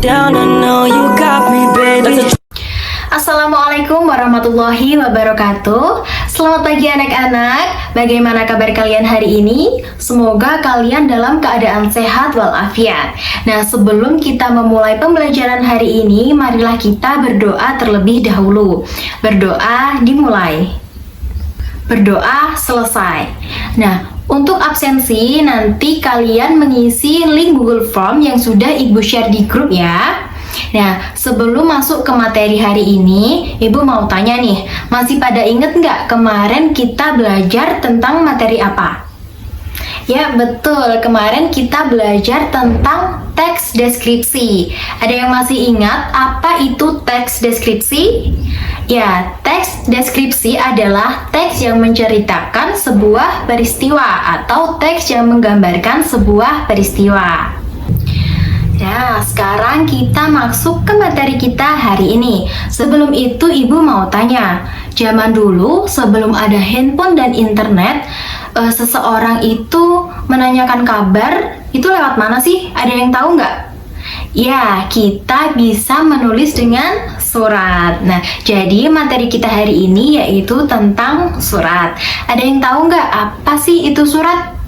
down, I know you got me, baby. Assalamualaikum warahmatullahi wabarakatuh. Selamat pagi anak-anak. Bagaimana kabar kalian hari ini? Semoga kalian dalam keadaan sehat walafiat. Nah, sebelum kita memulai pembelajaran hari ini, marilah kita berdoa terlebih dahulu. Berdoa dimulai. Berdoa selesai. Nah, untuk absensi nanti kalian mengisi link Google Form yang sudah Ibu share di grup ya. Nah, sebelum masuk ke materi hari ini, Ibu mau tanya nih, masih pada inget nggak kemarin kita belajar tentang materi apa? Ya, betul, kemarin kita belajar tentang teks deskripsi. Ada yang masih ingat apa itu teks deskripsi? Ya, teks deskripsi adalah teks yang menceritakan sebuah peristiwa atau teks yang menggambarkan sebuah peristiwa. Nah, sekarang kita masuk ke materi kita hari ini. Sebelum itu, Ibu mau tanya, zaman dulu sebelum ada handphone dan internet, seseorang itu menanyakan kabar, itu lewat mana sih? Ada yang tahu nggak? Ya, kita bisa menulis dengan surat. Nah, jadi materi kita hari ini yaitu tentang surat. Ada yang tahu nggak apa sih itu surat?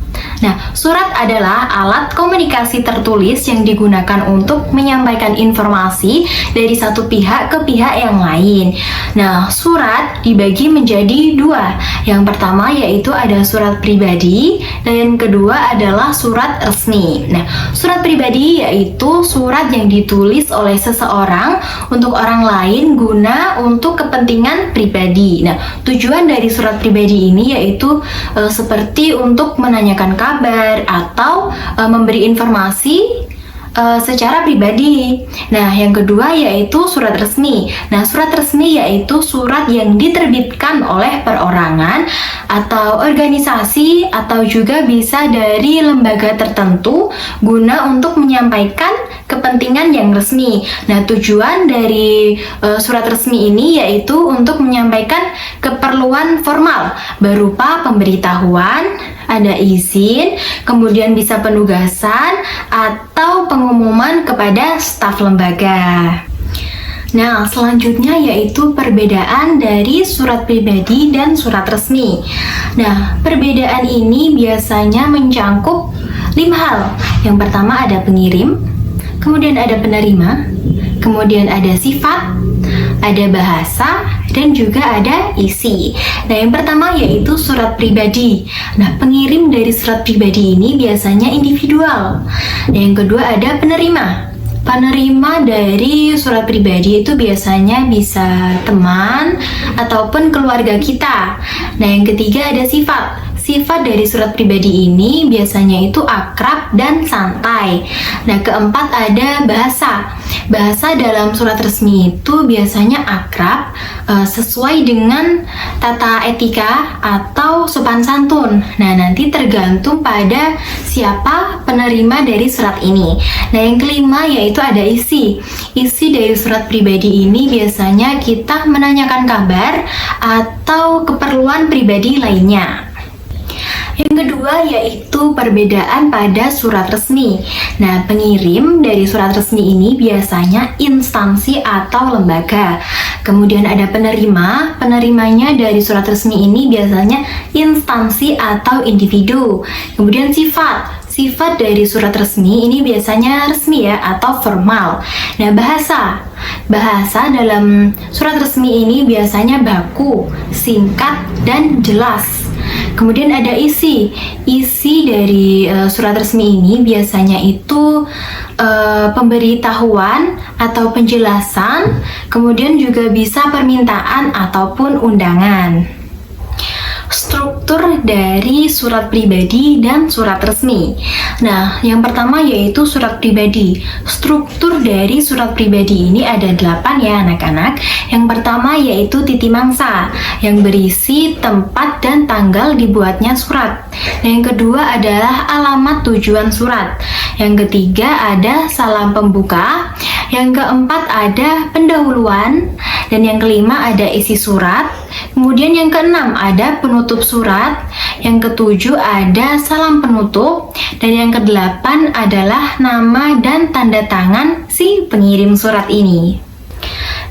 Nah, surat adalah alat komunikasi tertulis yang digunakan untuk menyampaikan informasi dari satu pihak ke pihak yang lain. Nah, surat dibagi menjadi dua. Yang pertama yaitu ada surat pribadi dan yang kedua adalah surat resmi. Nah, surat pribadi yaitu surat yang ditulis oleh seseorang untuk orang lain guna untuk kepentingan pribadi. Nah, tujuan dari surat pribadi ini yaitu seperti untuk menanyakan kabar atau memberi informasi secara pribadi. Nah, yang kedua yaitu surat resmi. Nah, surat resmi yaitu surat yang diterbitkan oleh perorangan atau organisasi atau juga bisa dari lembaga tertentu guna untuk menyampaikan kepentingan yang resmi. Nah, tujuan dari surat resmi ini yaitu untuk menyampaikan keperluan formal berupa pemberitahuan, ada izin, kemudian bisa penugasan atau pengumuman kepada staf lembaga. Nah, selanjutnya yaitu perbedaan dari surat pribadi dan surat resmi. Nah, perbedaan ini biasanya mencangkup 5 hal. Yang pertama ada pengirim, kemudian ada penerima, kemudian ada sifat, ada bahasa, dan juga ada isi. Nah, yang pertama yaitu surat pribadi. Nah, pengirim dari surat pribadi ini biasanya individual. Nah, yang kedua ada penerima. Penerima dari surat pribadi itu biasanya bisa teman ataupun keluarga kita. Nah, yang ketiga ada sifat. Sifat dari surat pribadi ini biasanya itu akrab dan santai. Nah, keempat ada bahasa. Bahasa dalam surat resmi itu biasanya akrab, sesuai dengan tata etika atau sopan santun. Nah, nanti tergantung pada siapa penerima dari surat ini. Nah, yang kelima yaitu ada isi. Isi dari surat pribadi ini biasanya kita menanyakan kabar atau keperluan pribadi lainnya. Yang kedua yaitu perbedaan pada surat resmi. Nah, pengirim dari surat resmi ini biasanya instansi atau lembaga. Kemudian ada penerima. Penerimanya dari surat resmi ini biasanya instansi atau individu. Kemudian sifat. Sifat dari surat resmi ini biasanya resmi ya atau formal. Nah, bahasa. Bahasa dalam surat resmi ini biasanya baku, singkat, dan jelas. Kemudian ada isi. Isi dari surat resmi ini biasanya itu pemberitahuan atau penjelasan, kemudian juga bisa permintaan ataupun undangan. Struktur dari surat pribadi dan surat resmi. Nah, yang pertama yaitu surat pribadi. Struktur dari surat pribadi ini ada 8 ya anak-anak. Yang pertama yaitu titi mangsa yang berisi tempat dan tanggal dibuatnya surat. Yang kedua adalah alamat tujuan surat. Yang ketiga ada salam pembuka. Yang keempat ada pendahuluan. Dan yang kelima ada isi surat. Kemudian yang keenam ada penutup surat. Yang ketujuh ada salam penutup. Dan yang kedelapan adalah nama dan tanda tangan si pengirim surat ini.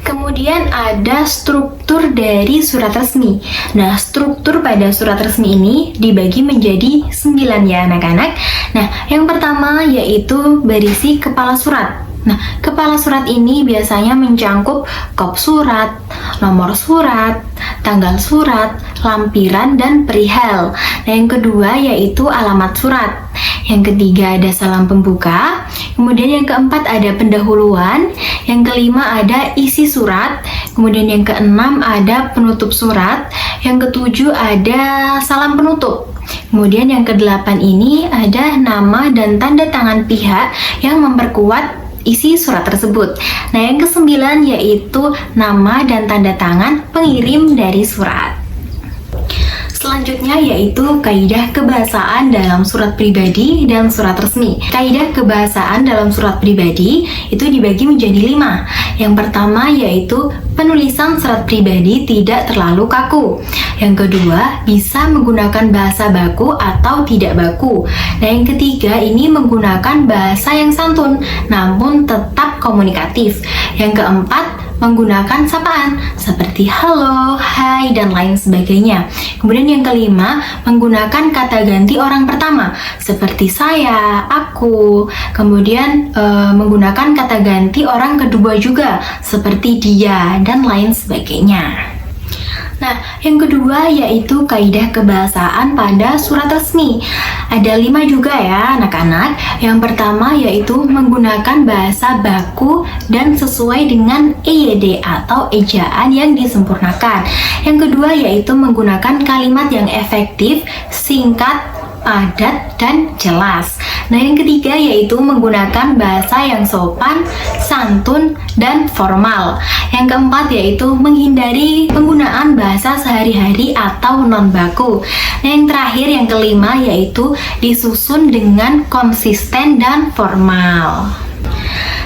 Kemudian ada struktur dari surat resmi. Nah, struktur pada surat resmi ini dibagi menjadi 9 ya anak-anak. Nah, yang pertama yaitu berisi kepala surat. Nah, kepala surat ini biasanya mencangkup kop surat, nomor surat, tanggal surat, lampiran, dan perihal. Nah, yang kedua yaitu alamat surat. Yang ketiga ada salam pembuka. Kemudian yang keempat ada pendahuluan. Yang kelima ada isi surat. Kemudian yang keenam ada penutup surat. Yang ketujuh ada salam penutup. Kemudian yang kedelapan ini ada nama dan tanda tangan pihak yang memperkuat isi surat tersebut. Nah, yang kesembilan yaitu nama dan tanda tangan pengirim dari surat. Selanjutnya yaitu kaidah kebahasaan dalam surat pribadi dan surat resmi. Kaidah kebahasaan dalam surat pribadi itu dibagi menjadi 5. Yang pertama yaitu penulisan surat pribadi tidak terlalu kaku. Yang kedua, bisa menggunakan bahasa baku atau tidak baku. Nah, yang ketiga ini menggunakan bahasa yang santun namun tetap komunikatif. Yang keempat, menggunakan sapaan seperti halo, hai, dan lain sebagainya. Kemudian yang kelima, menggunakan kata ganti orang pertama seperti saya, aku. Kemudian menggunakan kata ganti orang kedua juga seperti dia dan lain sebagainya. Nah, yang kedua yaitu kaidah kebahasaan pada surat resmi. Ada 5 juga ya anak-anak. Yang pertama yaitu menggunakan bahasa baku dan sesuai dengan EYD atau ejaan yang disempurnakan. Yang kedua yaitu menggunakan kalimat yang efektif, singkat, padat, dan jelas. Nah, yang ketiga yaitu menggunakan bahasa yang sopan, santun, dan formal. Yang keempat yaitu menghindari penggunaan bahasa sehari-hari atau non-baku. Nah, yang terakhir yang kelima yaitu disusun dengan konsisten dan formal.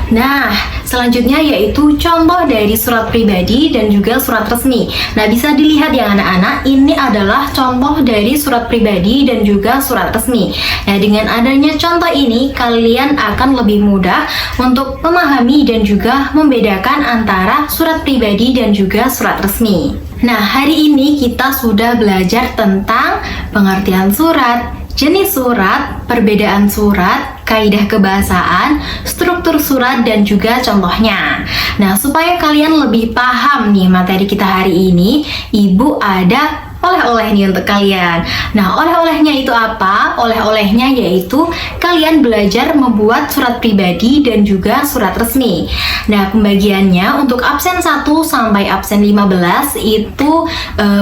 Nah, selanjutnya yaitu contoh dari surat pribadi dan juga surat resmi. Nah, bisa dilihat ya anak-anak, ini adalah contoh dari surat pribadi dan juga surat resmi. Nah, dengan adanya contoh ini, kalian akan lebih mudah untuk memahami dan juga membedakan antara surat pribadi dan juga surat resmi. Nah, hari ini kita sudah belajar tentang pengertian surat, jenis surat, perbedaan surat, kaidah kebahasaan, struktur surat, dan juga contohnya. Nah, supaya kalian lebih paham nih materi kita hari ini, Ibu ada oleh-oleh nih untuk kalian. Nah, oleh-olehnya itu apa? Oleh-olehnya yaitu kalian belajar membuat surat pribadi dan juga surat resmi. Nah, pembagiannya untuk absen 1 sampai absen 15 itu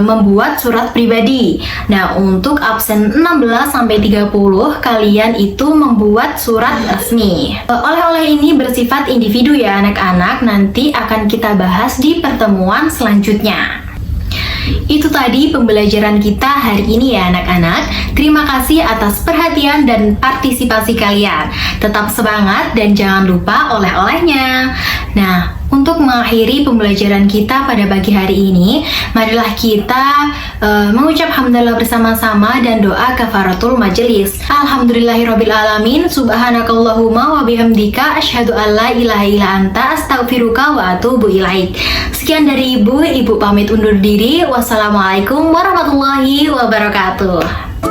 membuat surat pribadi. Nah, untuk absen 16 sampai 30 kalian itu membuat surat resmi. Oleh-oleh ini bersifat individu ya anak-anak, nanti akan kita bahas di pertemuan selanjutnya. Itu tadi pembelajaran kita hari ini ya anak-anak. Terima kasih atas perhatian dan partisipasi kalian. Tetap semangat dan jangan lupa oleh-olehnya. Nah, untuk mengakhiri pembelajaran kita pada pagi hari ini, marilah kita mengucap hamdalah bersama-sama dan doa kafaratul majelis. Alhamdulillahirrabbilalamin, subhanakallahumma wa bihamdika asyhadu an la ilaha illa anta astaghfiruka wa atubu ilaik. Sekian dari Ibu pamit undur diri. Wassalamualaikum warahmatullahi wabarakatuh.